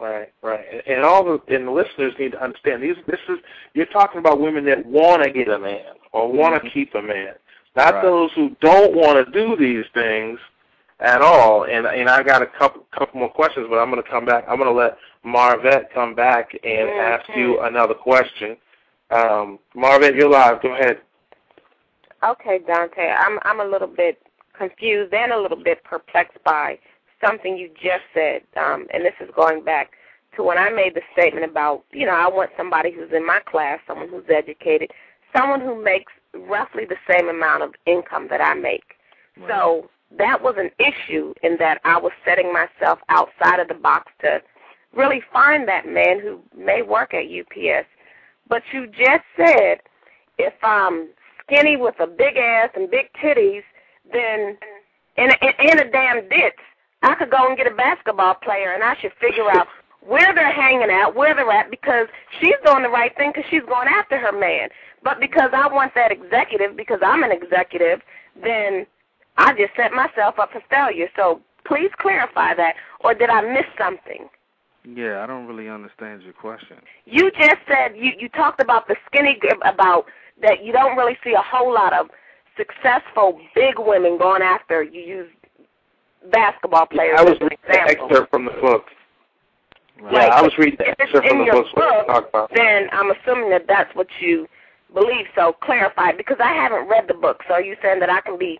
Right. And the listeners need to understand you're talking about women that want to get a man or want to keep a man, not those who don't want to do these things at all. And I got a couple more questions, but I'm going to come back. I'm going to let Marvette come back and ask you another question. Marvette, you're live. Go ahead. Okay, Dante. I'm a little bit confused and a little bit perplexed by something you just said, and this is going back to when I made the statement about, I want somebody who's in my class, someone who's educated, someone who makes roughly the same amount of income that I make. Right. So that was an issue in that I was setting myself outside of the box to really find that man who may work at UPS. But you just said if I'm skinny with a big ass and big titties, then in a damn ditch, I could go and get a basketball player, and I should figure out where they're hanging out, where they're at, because she's doing the right thing because she's going after her man. But because I want that executive, because I'm an executive, then I just set myself up for failure. So please clarify that, or did I miss something? Yeah, I don't really understand your question. You just said, you talked about the skinny, about that you don't really see a whole lot of successful big women going after, you use basketball players. I was reading the excerpt from the book. Right. Yeah, I was reading the excerpt from the book. Then I'm assuming that that's what you believe. So clarify, because I haven't read the book. So are you saying that I can be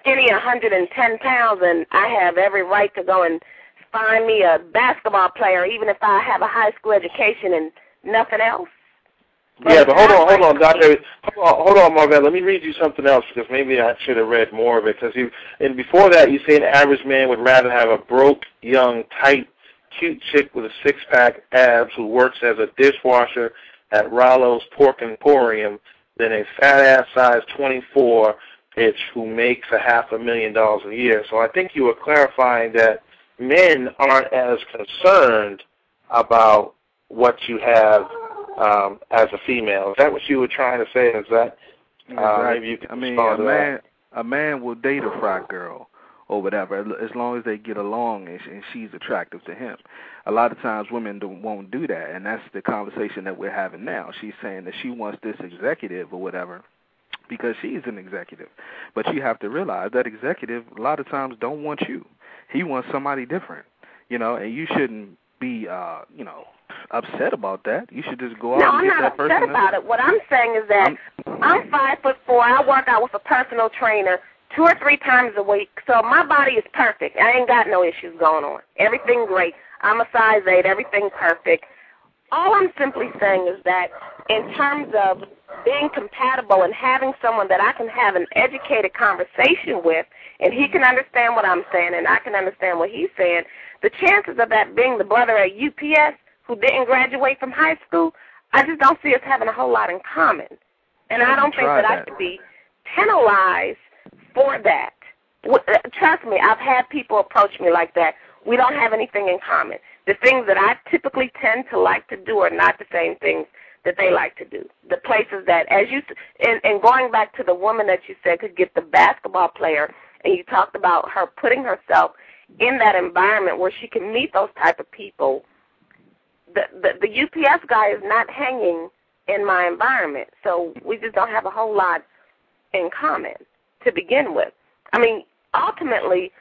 skinny, 110 pounds, and I have every right to go and find me a basketball player, even if I have a high school education and nothing else? Yeah, but hold on, Doctor. Hold on, Marvette. Let me read you something else, because maybe I should have read more of it. And before that, you say an average man would rather have a broke, young, tight, cute chick with a six-pack abs who works as a dishwasher at Rollo's Pork Emporium than a fat-ass size 24 bitch who makes $500,000 a year. So I think you were clarifying that men aren't as concerned about what you have as a female. Is that what you were trying to say? Is that maybe you can respond to that? A man will date a frat girl or whatever, as long as they get along and she's attractive to him. A lot of times women won't do that, and that's the conversation that we're having now. She's saying that she wants this executive or whatever because she's an executive. But you have to realize that executive a lot of times don't want you. He wants somebody different, and you shouldn't be, upset about that. You should just go out and get that person. No, I'm not upset about it. What I'm saying is that I'm 5'4". I work out with a personal trainer 2 or 3 times a week, so my body is perfect. I ain't got no issues going on. Everything's great. I'm a size 8. Everything's perfect. All I'm simply saying is that in terms of being compatible and having someone that I can have an educated conversation with, and he can understand what I'm saying and I can understand what he's saying, the chances of that being the brother at UPS who didn't graduate from high school, I just don't see us having a whole lot in common. And I don't think that I should be penalized for that. Trust me, I've had people approach me like that. We don't have anything in common. The things that I typically tend to like to do are not the same things that they like to do. The places that, and going back to the woman that you said could get the basketball player, and you talked about her putting herself in that environment where she can meet those type of people. The UPS guy is not hanging in my environment, so we just don't have a whole lot in common to begin with. I mean, ultimately,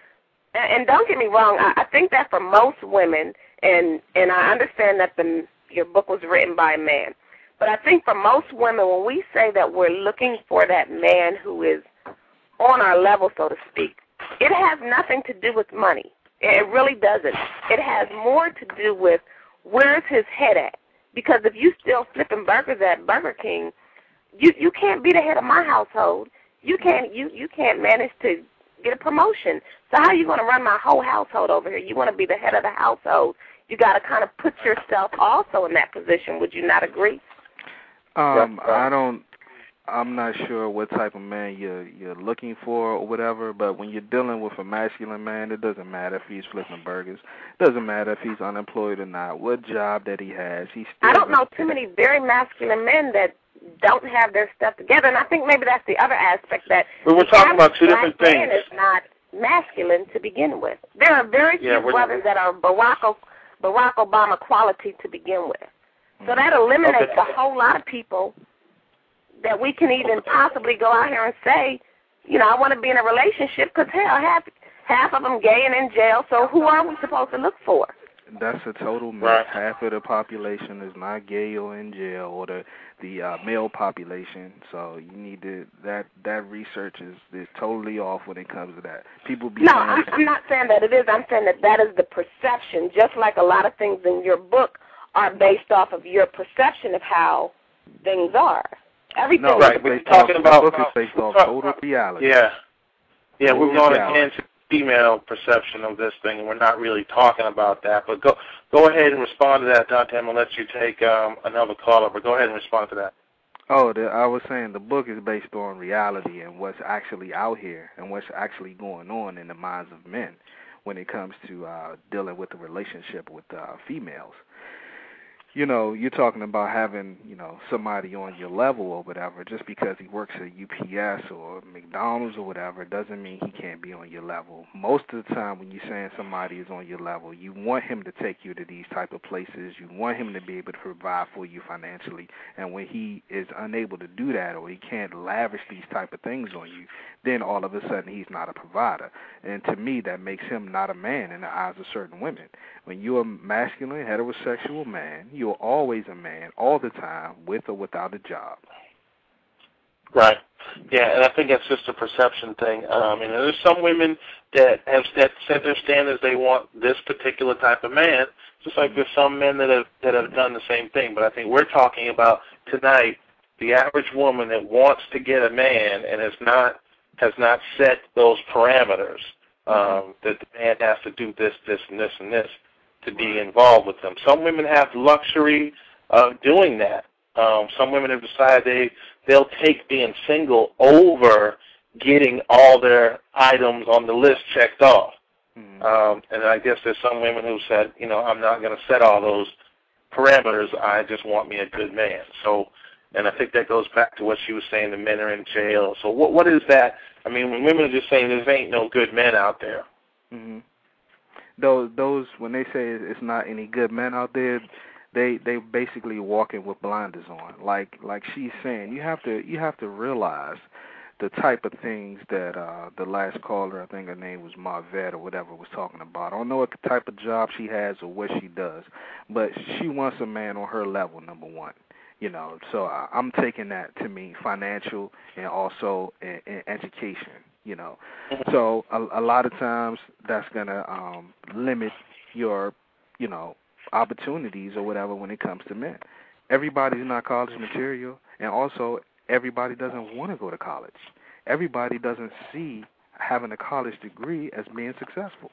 and don't get me wrong, I think that for most women, and I understand that your book was written by a man, but I think for most women, when we say that we're looking for that man who is on our level, so to speak, it has nothing to do with money. It really doesn't. It has more to do with where's his head at. Because if you still flipping burgers at Burger King, you can't be the head of my household. You can't manage to get a promotion. So how are you going to run my whole household over here? You want to be the head of the household. You got to kind of put yourself also in that position. Would you not agree? I'm not sure what type of man you're looking for or whatever, but when you're dealing with a masculine man, it doesn't matter if he's flipping burgers. It doesn't matter if he's unemployed or not, what job that he has. I don't know too many very masculine men that don't have their stuff together, and I think maybe that's the other aspect that we're talking about two different things. Man is not masculine to begin with. There are very few brothers that are Barack Barack Obama quality to begin with. So that eliminates a whole lot of people that we can even possibly go out here and say, you know, I want to be in a relationship because, hell, half of them gay and in jail, so who are we supposed to look for? That's a total myth. Right. Half of the population is not gay or in jail, or the male population. So you need to that research is totally off when it comes to that. People be I'm not saying that it is. I'm saying that is the perception. Just like a lot of things in your book are based off of your perception of how things are. Everything. No, right. We're talking about the book is based off total reality. Yeah. Yeah, total we're going reality. into female perception of this thing, and we're not really talking about that. But go ahead and respond to that, Dante. I'm going to let you take another caller, but go ahead and respond to that. Oh, I was saying the book is based on reality and what's actually out here and what's actually going on in the minds of men when it comes to dealing with the relationship with females. You know, you're talking about having, you know, somebody on your level or whatever. Just because he works at UPS or McDonald's or whatever doesn't mean he can't be on your level. Most of the time when you're saying somebody is on your level, you want him to take you to these type of places. You want him to be able to provide for you financially. And when he is unable to do that or he can't lavish these type of things on you, then all of a sudden he's not a provider. And to me, that makes him not a man in the eyes of certain women. When you're a masculine, heterosexual man, you're always a man all the time, with or without a job. Right. Yeah, and I think that's just a perception thing. And there's some women that have set their standards. They want this particular type of man, just like there's some men that have done the same thing. But I think we're talking about tonight the average woman that wants to get a man and has not set those parameters that the man has to do this, this, and this, and this to be involved with them. Some women have the luxury of doing that. Some women have decided they'll take being single over getting all their items on the list checked off. And I guess there's some women who said, you know, I'm not going to set all those parameters. I just want me a good man. So, and I think that goes back to what she was saying, the men are in jail. So what is that? I mean, when women are just saying there ain't no good men out there. Mm-hmm. Those when they say it's not any good men out there, they basically walking with blinders on. Like she's saying, you have to realize the type of things that the last caller, I think her name was Marvette or whatever, was talking about. I don't know what type of job she has or what she does, but she wants a man on her level, number one. You know, so I'm taking that to mean financial and also in education. You know, so a lot of times that's gonna limit your, you know, opportunities or whatever when it comes to men. Everybody's not college material, and also everybody doesn't want to go to college. Everybody doesn't see having a college degree as being successful.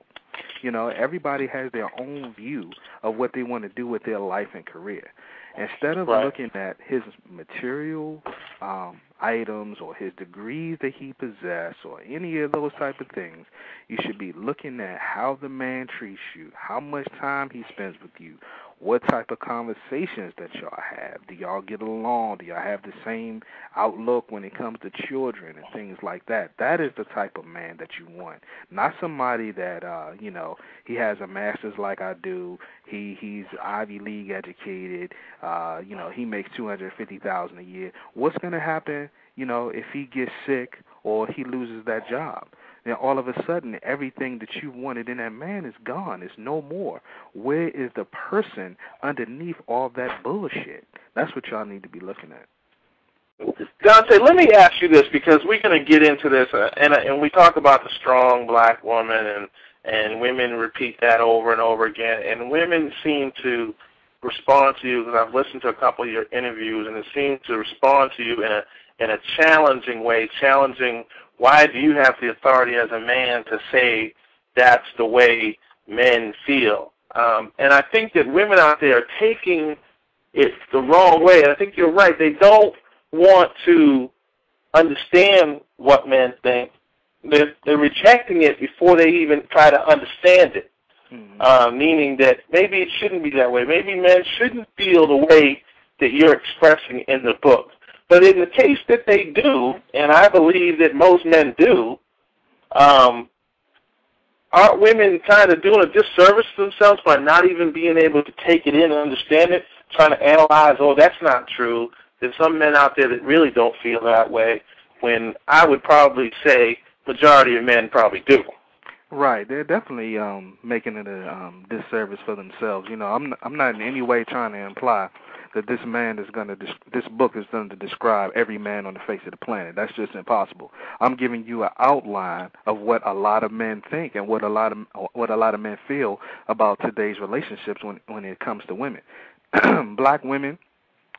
You know, everybody has their own view of what they want to do with their life and career. Instead of looking at his material items or his degrees that he possesses or any of those type of things, you should be looking at how the man treats you, how much time he spends with you, what type of conversations that y'all have. Do y'all get along? Do y'all have the same outlook when it comes to children and things like that? That is the type of man that you want. Not somebody that, you know, he has a master's like I do, he's Ivy League educated, you know, he makes $250,000 a year. What's going to happen, you know, if he gets sick or he loses that job? Then all of a sudden, everything that you wanted in that man is gone. It's no more. Where is the person underneath all that bullshit? That's what y'all need to be looking at. Dante, let me ask you this, because we're going to get into this, and we talk about the strong black woman, and women repeat that over and over again, and women seem to respond to you, because I've listened to a couple of your interviews, and it seems to respond to you in a challenging way, challenging why do you have the authority as a man to say that's the way men feel? And I think that women out there are taking it the wrong way, and I think you're right. They don't want to understand what men think. They're rejecting it before they even try to understand it, meaning that maybe it shouldn't be that way. Maybe men shouldn't feel the way that you're expressing in the book. But in the case that they do, and I believe that most men do, aren't women kind of doing a disservice to themselves by not even being able to take it in and understand it, trying to analyze, oh, that's not true. There's some men out there that really don't feel that way, when I would probably say majority of men probably do. Right, they're definitely making it a disservice for themselves. You know, I'm not in any way trying to imply that this book is going to describe every man on the face of the planet. That's just impossible. I'm giving you an outline of what a lot of men think and what a lot of men feel about today's relationships when it comes to women. Black women,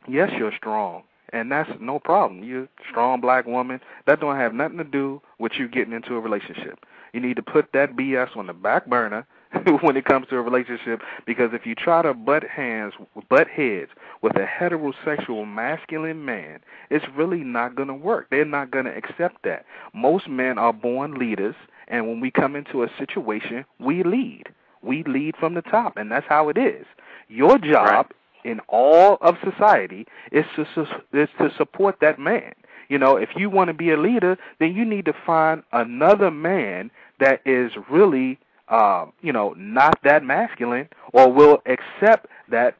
yes, you're strong, and that's no problem. You're a strong black woman. That don't have nothing to do with you getting into a relationship. You need to put that BS on the back burner when it comes to a relationship, because if you try to butt heads with a heterosexual masculine man, it's really not going to work. They're not going to accept that. Most men are born leaders, and when we come into a situation, we lead. We lead from the top, and that's how it is. Your job in all of society is to support that man. You know, if you want to be a leader, then you need to find another man that is really, not that masculine, or will accept that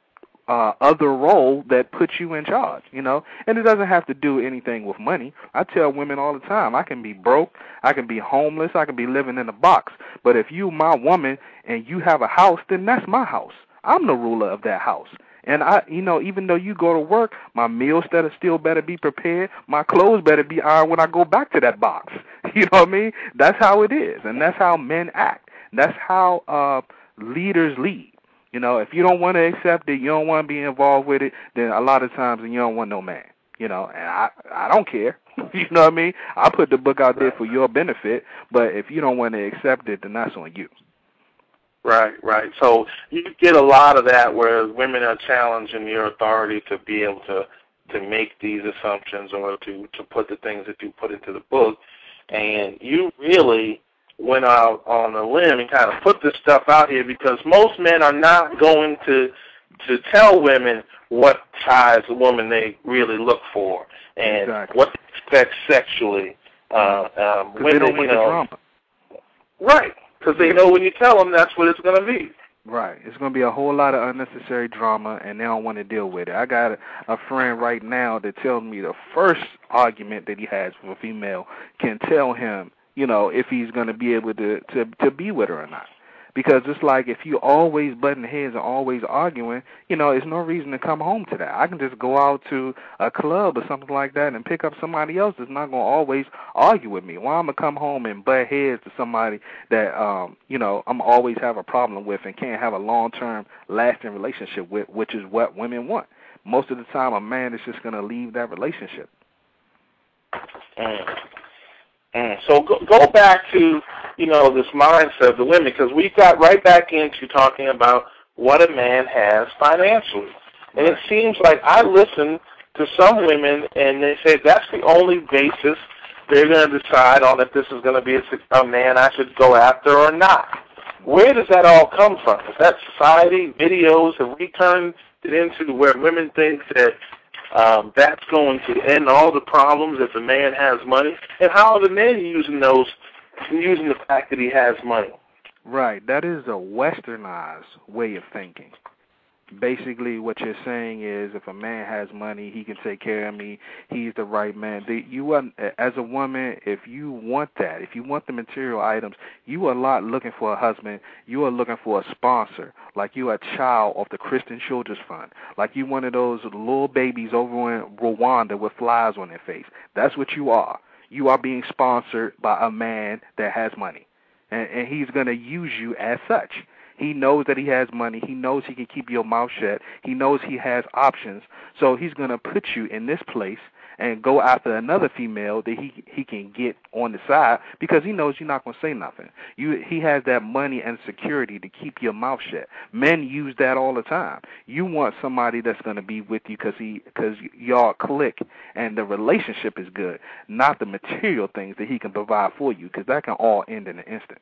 other role that puts you in charge, you know. And it doesn't have to do anything with money. I tell women all the time, I can be broke, I can be homeless, I can be living in a box. But if you my woman and you have a house, then that's my house. I'm the ruler of that house. And even though you go to work, my meals still better be prepared. My clothes better be ironed when I go back to that box. You know what I mean? That's how it is, and that's how men act. That's how leaders lead. You know, if you don't want to accept it, you don't want to be involved with it, then a lot of times you don't want no man. You know, and I don't care. You know what I mean? I put the book out there for your benefit, but if you don't want to accept it, then that's on you. Right. So you get a lot of that where women are challenging your authority to be able to make these assumptions or to put the things that you put into the book. And you really went out on a limb and kind of put this stuff out here, because most men are not going to tell women what size of woman they really look for and what they expect sexually. Women, they don't want the drama. Right. Because they know when you tell them, that's what it's going to be. Right. It's going to be a whole lot of unnecessary drama, and they don't want to deal with it. I got a friend right now that tells me the first argument that he has with a female can tell him, you know, if he's going to be able to be with her or not. Because it's like if you always butting heads and always arguing, you know, there's no reason to come home to that. I can just go out to a club or something like that and pick up somebody else that's not going to always argue with me. Why I'm going to come home and butt heads to somebody that, I'm always have a problem with and can't have a long-term lasting relationship with, which is what women want. Most of the time, a man is just going to leave that relationship. So go back to, this mindset of the women, because we got right back into talking about what a man has financially. And it seems like I listen to some women, and they say that's the only basis they're going to decide on if this is going to be a man I should go after or not. Where does that all come from? Is that society, videos? Have we turned it into where women think that that's going to end all the problems if a man has money? And how are the men using the fact that he has money? Right. That is a westernized way of thinking. Basically, what you're saying is if a man has money, he can take care of me, he's the right man. As a woman, if you want that, if you want the material items, you are not looking for a husband. You are looking for a sponsor, like you are a child of the Christian Children's Fund, like you one of those little babies over in Rwanda with flies on their face. That's what you are. You are being sponsored by a man that has money, and he's going to use you as such. He knows that he has money. He knows he can keep your mouth shut. He knows he has options. So he's going to put you in this place and go after another female that he can get on the side because he knows you're not going to say nothing. He has that money and security to keep your mouth shut. Men use that all the time. You want somebody that's going to be with you because y'all click and the relationship is good, not the material things that he can provide for you, because that can all end in an instant.